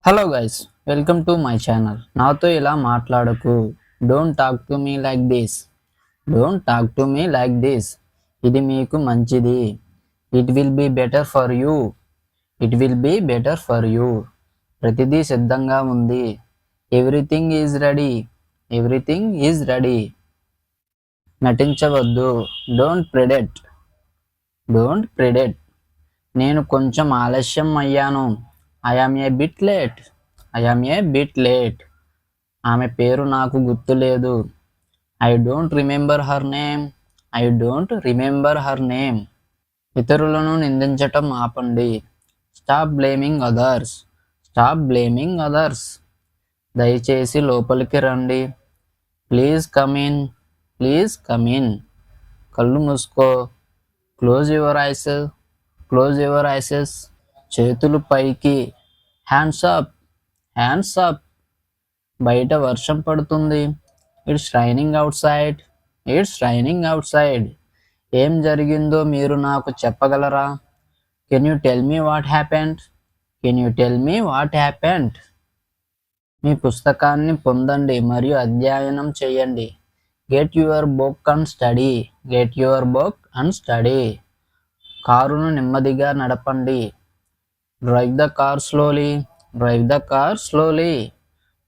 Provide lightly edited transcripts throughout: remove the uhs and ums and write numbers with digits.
Hello guys, welcome to my channel. నాతో ఇలా మాట్లాడకు. Don't talk to me like this. Don't talk to me like this. ఇది మీకు మంచిది. It will be better for you. It will be better for you. ప్రతిదీ సిద్ధంగా ఉంది. Everything is ready. Everything is ready. నటించవద్దు. Don't predict. Don't predict. నేను కొంచెం ఆలస్యం అయ్యాను. I am a bit late. I am a bit late. ఆమె పేరు నాకు గుర్తులేదు. I don't remember her name. I don't remember her name. ఇతరులను నిందించటం ఆపండి. Stop blaming others. Stop blaming others. దయచేసి లోపలికి రండి. Please come in. Please come in. కళ్ళు మూసుకో. Close your eyes. Close your eyes. చేతులు పైకి. Hands up. Hands up. బయట వర్షం పడుతుంది. It's raining outside. It's raining outside. ఏం జరిగిందో మీరు నాకు చెప్పగలరా? Can you tell me what happened? Can you tell me what happened? మీ పుస్తకాన్ని పొందండి మరియు అధ్యయనం చేయండి. Get your book and study. Get your book and study. కారును నెమ్మదిగా నడపండి. Drive the car slowly. Drive the car slowly.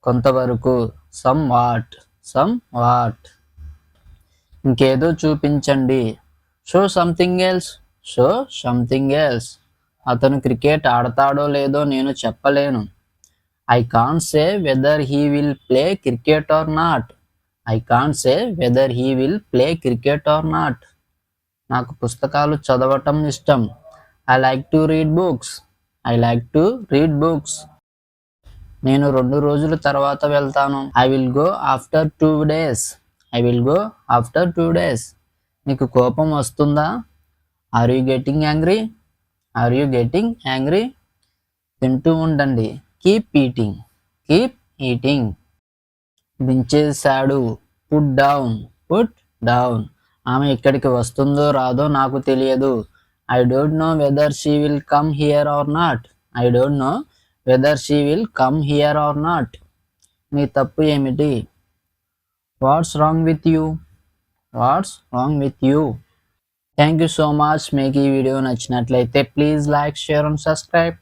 కొంతవరకు. Somewhat. Somewhat. ఇంకేదో చూపించండి. Show something else. Show something else. అతను క్రికెట్ ఆడతాడో లేదో నేను చెప్పలేను. I can't say whether he will play cricket or not. I can't say whether he will play cricket or not. నాకు పుస్తకాలు చదవటం ఇష్టం. I like to read books. I like to read books. నేను 2 రోజుల తర్వాత వెళ్తాను. I will go after 2 days. I will go after 2 days. నీకు కోపం వస్తుందా? Are you getting angry? Are you getting angry? తింటూ ఉండండి. Keep eating. Keep eating. దించేశాడు. Put down. Put down. ఆమె ఇక్కడికి వస్తుందో రాదో నాకు తెలియదు. I don't know whether she will come here or not. I don't know whether she will come here or not. నీ తప్పు ఏమిటి? What's wrong with you? What's wrong with you? Thank you so much. మీకు ఈ video నచ్చినట్లయితే please like, share and subscribe.